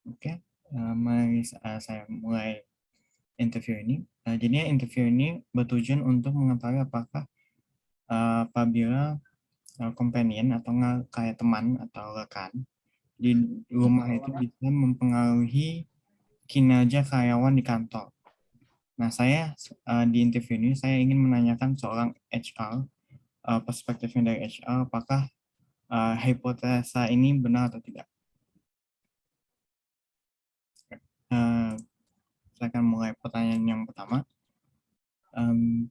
Oke, mari saya mulai interview ini. Jadinya interview ini bertujuan untuk mengetahui apakah apabila companion atau nggak kayak teman atau rekan di rumah itu bisa mempengaruhi kinerja karyawan di kantor. Nah, saya di interview ini saya ingin menanyakan seorang HR, perspektifnya dari HR, apakah hipotesa ini benar atau tidak. Eh, saya akan mulai pertanyaan yang pertama. Em,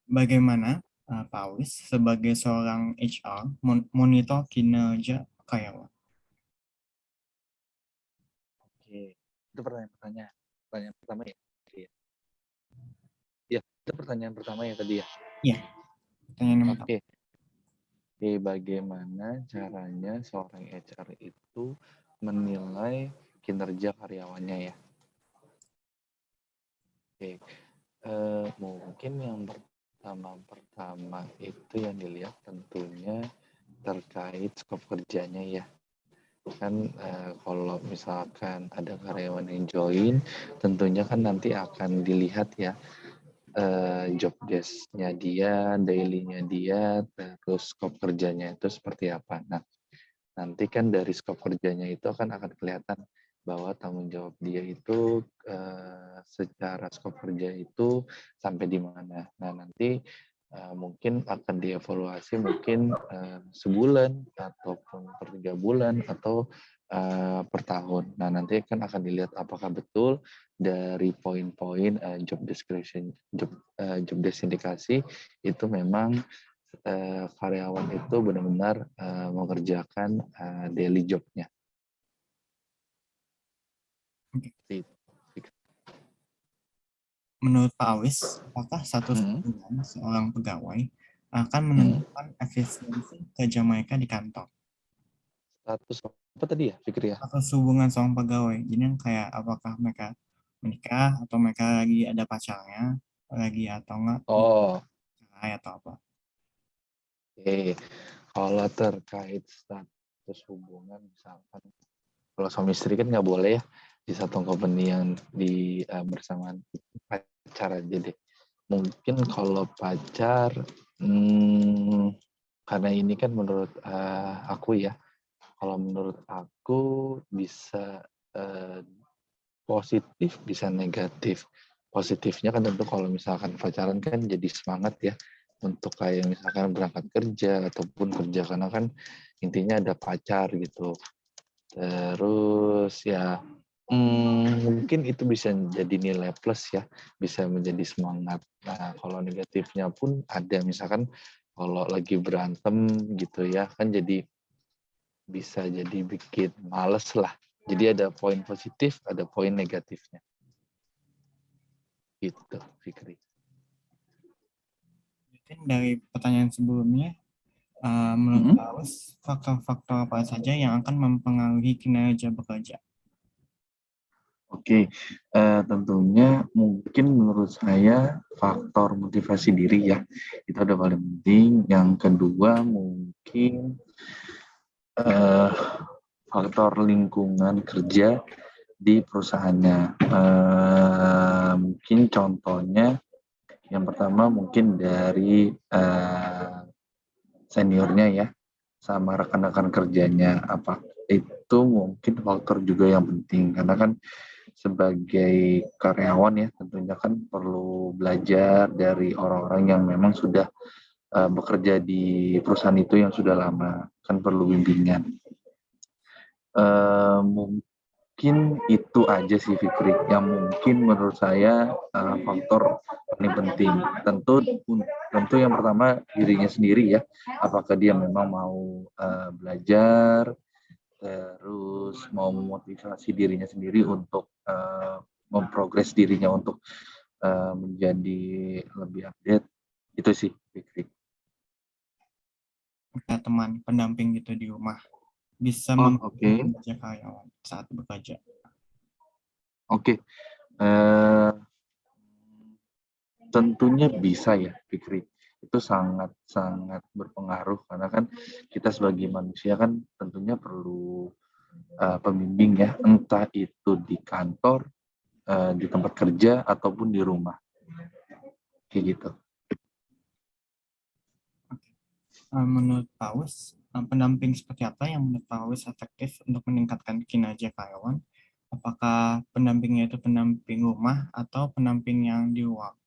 Bagaimana Pak Awis sebagai seorang HR monitor kinerja karyawan? Oke, itu pertanyaan pertama ya. Iya, ya, itu pertanyaan pertama ya tadi ya. Iya, pertanyaan yang pertama. Oke. Oke, bagaimana caranya seorang HR itu menilai kinerja karyawannya ya? Oke, mungkin yang pertama itu yang dilihat tentunya terkait skop kerjanya ya. Kan kalau misalkan ada karyawan yang join, tentunya kan nanti akan dilihat ya job desk-nya dia, daily-nya dia, terus skop kerjanya itu seperti apa. Nah, nanti kan dari skop kerjanya itu akan kelihatan bahwa tanggung jawab dia itu secara skop kerja itu sampai di mana. Nah, nanti mungkin akan dievaluasi mungkin sebulan ataupun per 3 bulan atau per tahun. Nah, nanti kan akan dilihat apakah betul dari poin-poin job description, job desk indikasi itu memang karyawan itu benar-benar mengerjakan daily job-nya. Oke. Gitu. Menurut Pak Awis, apakah satu Hmm, hubungan seorang pegawai akan hmm. menentukan efisiensi kerja mereka di kantor? Status apa tadi ya, Fikri ya? Atau hubungan seorang pegawai, jadi yang kayak apakah mereka menikah atau mereka lagi ada pacarnya, lagi atau enggak Oh, cerai atau apa? oke. Kalau terkait status hubungan, misalkan kalau suami istri kan nggak boleh ya di satu company yang di bersamaan, pacar aja deh. Mungkin kalau pacar, karena ini kan menurut aku ya, kalau menurut aku bisa positif, bisa negatif. Positifnya kan tentu kalau misalkan pacaran kan jadi semangat ya untuk kayak misalkan berangkat kerja ataupun kerja, karena kan intinya ada pacar gitu. Terus ya mungkin itu bisa jadi nilai plus ya, bisa menjadi semangat. Nah, kalau negatifnya pun ada, misalkan kalau lagi berantem gitu ya, kan jadi bisa jadi bikin males lah. Jadi ada poin positif, ada poin negatifnya. Gitu, Fikri. Mungkin dari pertanyaan sebelumnya, menurut Mm-mm. Pak Awis, faktor-faktor apa saja yang akan mempengaruhi kinerja bekerja? Oke, tentunya mungkin menurut saya faktor motivasi diri ya, itu ada paling penting. Yang kedua mungkin eh, faktor lingkungan kerja di perusahaannya. Mungkin contohnya yang pertama mungkin dari seniornya ya, sama rekan-rekan kerjanya apa itu mungkin faktor juga yang penting, karena kan sebagai karyawan ya tentunya kan perlu belajar dari orang-orang yang memang sudah bekerja di perusahaan itu yang sudah lama, kan perlu bimbingan. Mungkin itu aja sih Fikri yang mungkin menurut saya faktor paling penting. Tentu yang pertama dirinya sendiri ya, apakah dia memang mau belajar, terus mau memotivasi dirinya sendiri untuk memprogres dirinya untuk menjadi lebih update. Itu sih Fikri. Punya teman pendamping gitu di rumah bisa Oh, membantu oke. kinerja karyawan saat bekerja. Oke. Eh, Tentunya bisa ya, Fikri. Itu sangat-sangat berpengaruh karena kan kita sebagai manusia kan tentunya perlu pembimbing ya, entah itu di kantor, di tempat kerja ataupun di rumah, kayak gitu. Menurut Paus, pendamping seperti apa yang menurut Paus efektif untuk meningkatkan kinerja karyawan? Apakah pendampingnya itu pendamping rumah atau pendamping yang di luar?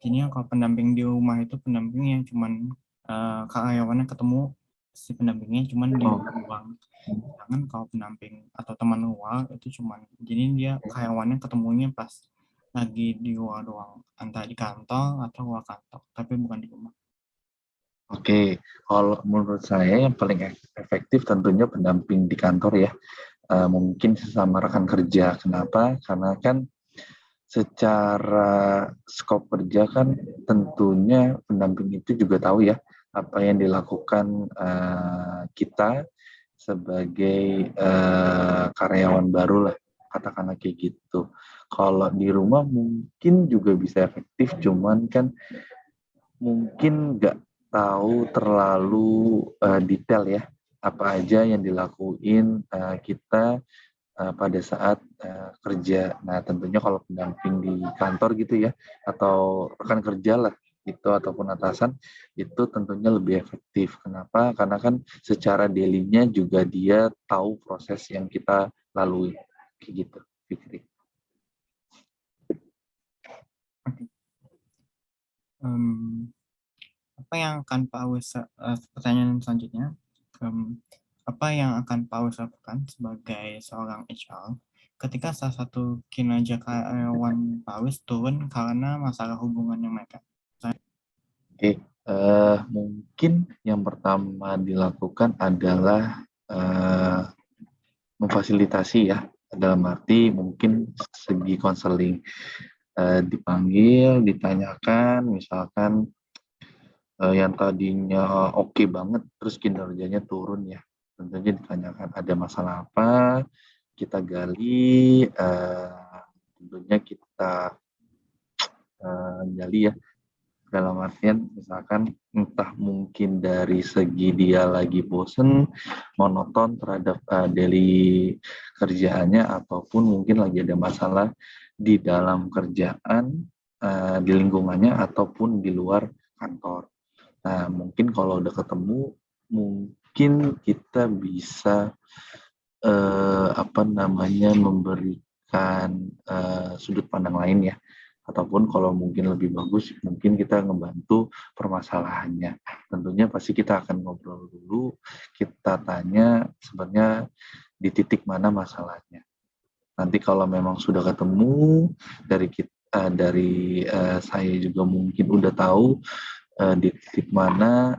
Jadi kalau pendamping di rumah itu pendamping yang cuman karyawannya ketemu si pendampingnya cuman di ruang. Sedangkan kalau pendamping atau teman luar itu cuman jadi dia karyawannya ketemunya pas lagi di luar doang, entah di kantor atau luar kantor, tapi bukan di rumah. Oke, kalau menurut saya yang paling efektif tentunya pendamping di kantor ya. Mungkin sesama rekan kerja. Kenapa? Karena kan secara skop kerja kan tentunya pendamping itu juga tahu ya apa yang dilakukan kita sebagai karyawan baru lah, katakanlah kayak gitu. Kalau di rumah mungkin juga bisa efektif, cuman kan mungkin nggak tahu terlalu detail ya apa aja yang dilakuin kita pada saat kerja. Nah, tentunya kalau pendamping di kantor gitu ya, atau rekan kerja lah itu ataupun atasan, itu tentunya lebih efektif. Kenapa? Karena kan secara daily-nya juga dia tahu proses yang kita lalui. Kayak gitu, Fikri. Apa yang akan Paus pertanyaan selanjutnya? Apa yang akan Paus lakukan sebagai seorang HR ketika salah satu kinerja karyawan Paus turun karena masalah hubungannya mereka? Oke, mungkin yang pertama dilakukan adalah memfasilitasi ya, dalam arti mungkin segi konseling, dipanggil, ditanyakan, misalkan yang tadinya oke banget, terus kinerjanya turun ya, tentunya ditanyakan ada masalah apa, kita gali, tentunya kita gali ya, dalam artian misalkan entah mungkin dari segi dia lagi bosen, monoton terhadap daily kerjaannya, ataupun mungkin lagi ada masalah di dalam kerjaan, di lingkungannya ataupun di luar kantor. Nah, mungkin kalau udah ketemu, mungkin kita bisa memberikan sudut pandang lain ya, ataupun kalau mungkin lebih bagus, mungkin kita ngebantu permasalahannya. Tentunya pasti kita akan ngobrol dulu, kita tanya sebenarnya di titik mana masalahnya. Nanti kalau memang sudah ketemu dari kita, dari saya juga mungkin udah tahu di titik mana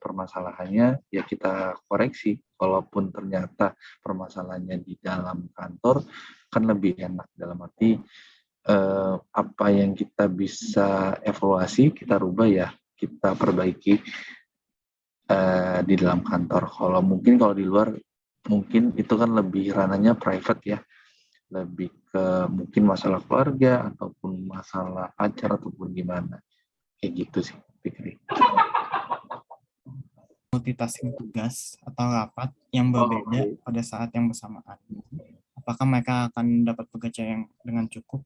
permasalahannya, ya kita koreksi. Walaupun ternyata permasalahannya di dalam kantor, kan lebih enak, dalam arti apa yang kita bisa evaluasi, kita rubah ya, kita perbaiki di dalam kantor. Kalau di luar, mungkin itu kan lebih ranahnya private ya, lebih ke mungkin masalah keluarga ataupun masalah pacar ataupun gimana, kayak gitu sih, Fikri. Multitasking tugas atau rapat yang berbeda pada saat yang bersamaan. Apakah mereka akan dapat bekerja yang dengan cukup?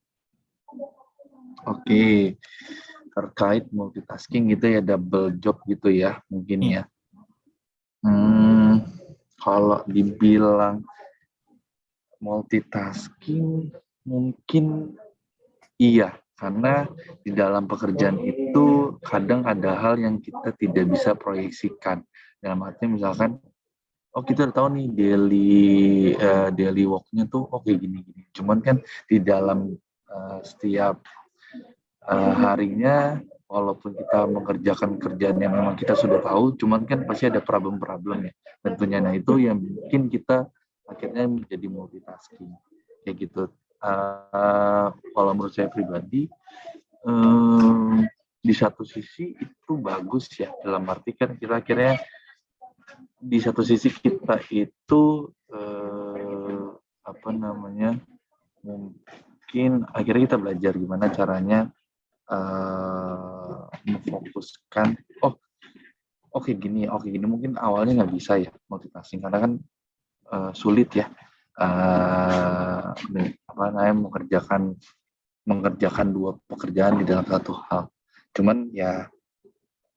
Oke, terkait multitasking gitu ya, double job gitu ya, mungkin ya. Kalau dibilang multitasking, mungkin iya, karena di dalam pekerjaan itu kadang ada hal yang kita tidak bisa proyeksikan. Dalam arti misalkan, kita udah tahu nih daily work-nya tuh kayak gini-gini. Cuman kan di dalam setiap harinya, walaupun kita mengerjakan kerjaan yang memang kita sudah tahu, cuman kan pasti ada problem-problem ya tentunya. Nah, itu yang bikin kita akhirnya menjadi multitasking kayak gitu. Kalau menurut saya pribadi, di satu sisi itu bagus ya, dalam arti kan kita akhirnya di satu sisi kita itu mungkin akhirnya kita belajar gimana caranya memfokuskan oke gini mungkin awalnya nggak bisa ya multitasking, karena kan sulit ya, apa namanya, mengerjakan dua pekerjaan di dalam satu hal. Cuman ya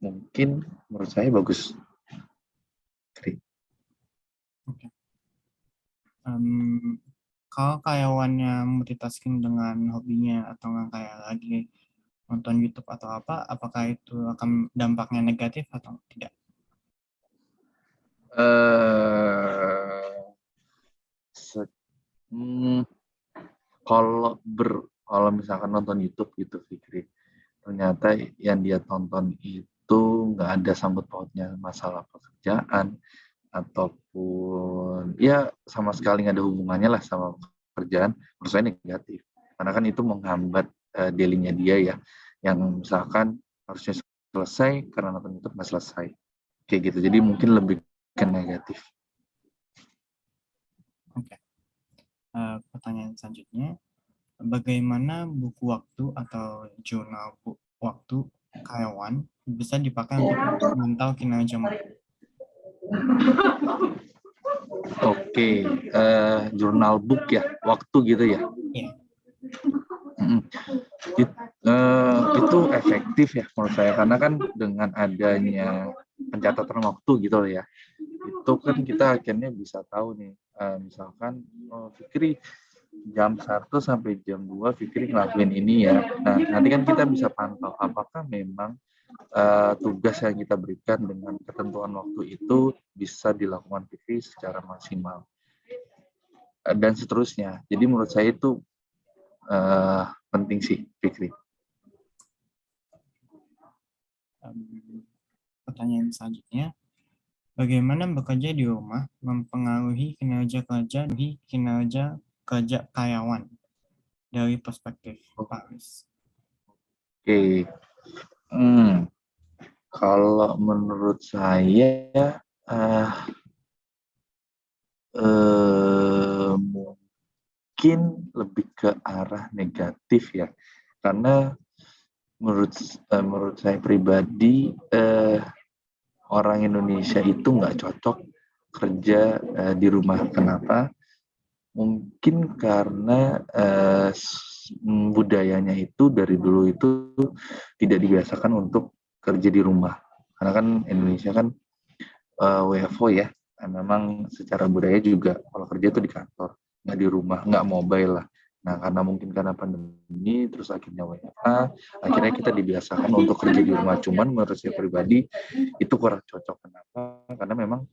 mungkin menurut saya bagus. Oke. Kalau karyawannya multitasking dengan hobinya atau nggak kayak lagi nonton YouTube atau apa, apakah itu akan dampaknya negatif atau tidak? Kalau kalau misalkan nonton YouTube gitu, Fikri, ternyata yang dia tonton itu nggak ada sangkut pautnya masalah pekerjaan ataupun ya sama sekali nggak ada hubungannya lah sama pekerjaan, menurut saya negatif. Karena kan itu menghambat daily-nya dia ya, yang misalkan harusnya selesai karena nonton YouTube nggak selesai. Kayak gitu, jadi mungkin lebih ke negatif. Oke. Pertanyaan selanjutnya, bagaimana buku waktu atau jurnal waktu karyawan bisa dipakai untuk memantau kinerja mereka? Oke, jurnal book ya, waktu gitu ya. Iya. Itu efektif ya menurut saya, karena kan dengan adanya pencatatan waktu gitu ya, itu kan kita akhirnya bisa tahu nih, misalkan Fikri jam 1 sampai jam 2 Fikri ngelakuin ini ya. Nah, nanti kan kita bisa pantau apakah memang tugas yang kita berikan dengan ketentuan waktu itu bisa dilakukan Fikri secara maksimal dan seterusnya. Jadi menurut saya itu penting sih, Fikri. Pertanyaan selanjutnya, bagaimana bekerja di rumah mempengaruhi kinerja kerja karyawan dari perspektif Pak Aris? Oke, kalau menurut saya mungkin lebih ke arah negatif ya, karena menurut saya pribadi orang Indonesia itu nggak cocok kerja di rumah. Kenapa? Mungkin karena budayanya itu dari dulu itu tidak dibiasakan untuk kerja di rumah. Karena kan Indonesia kan WFO ya. Nah, memang secara budaya juga kalau kerja itu di kantor, nggak di rumah, nggak mobile lah. Nah, karena pandemi, terus akhirnya WFA, akhirnya kita dibiasakan untuk kerja di rumah. Cuman menurut saya pribadi, itu kurang cocok. Kenapa? Karena memang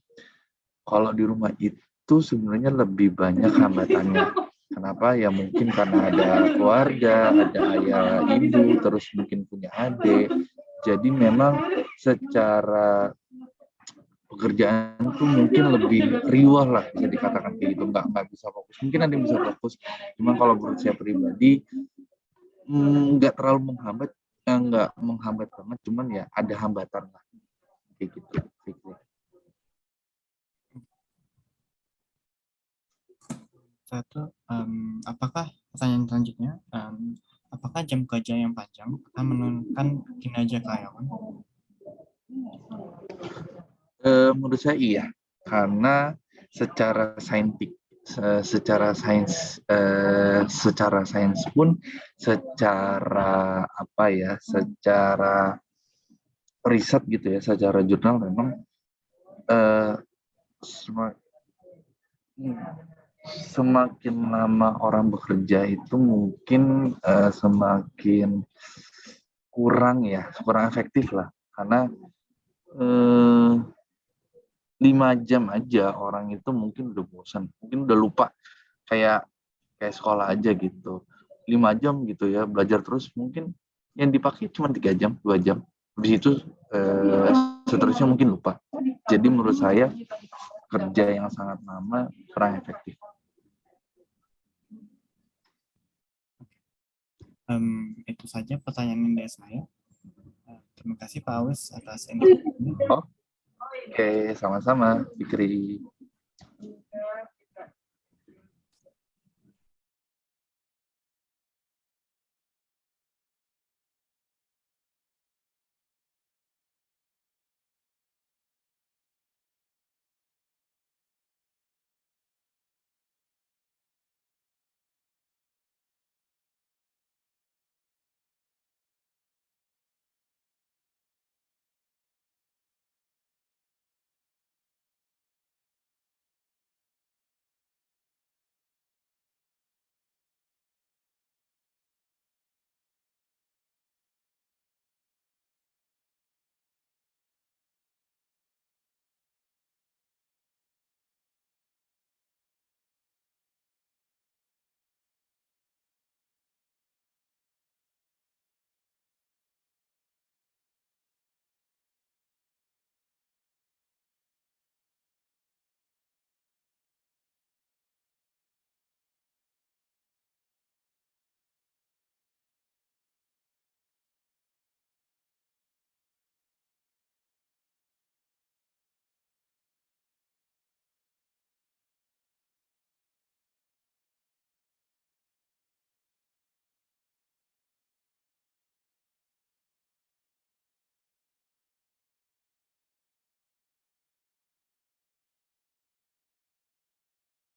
kalau di rumah itu sebenarnya lebih banyak hambatannya. Kenapa? Ya mungkin karena ada keluarga, ada ayah, ibu, terus mungkin punya adik. Jadi memang secara pekerjaan tuh mungkin lebih riwah lah, bisa dikatakan kayak gitu, nggak bisa fokus. Mungkin ada yang bisa fokus, cuman kalau menurut saya pribadi nggak terlalu menghambat, nggak menghambat banget, cuman ya ada hambatan lah kayak gitu. Apakah pertanyaan selanjutnya, apakah jam kerja yang panjang akan menurunkan kinerja karyawan? Menurut saya iya, karena secara sains pun, secara apa ya, secara riset gitu ya, secara jurnal memang semakin lama orang bekerja itu mungkin semakin kurang efektif lah, karena 5 jam aja orang itu mungkin udah bosan, mungkin udah lupa, kayak sekolah aja gitu, 5 jam gitu ya belajar terus, mungkin yang dipakai cuma 3 jam 2 jam, habis itu seterusnya mungkin lupa. Jadi menurut saya kerja yang sangat lama kurang efektif. Itu saja pertanyaan dari saya. Terima kasih Pak Awis atas informasinya. Oke, sama-sama Fikri.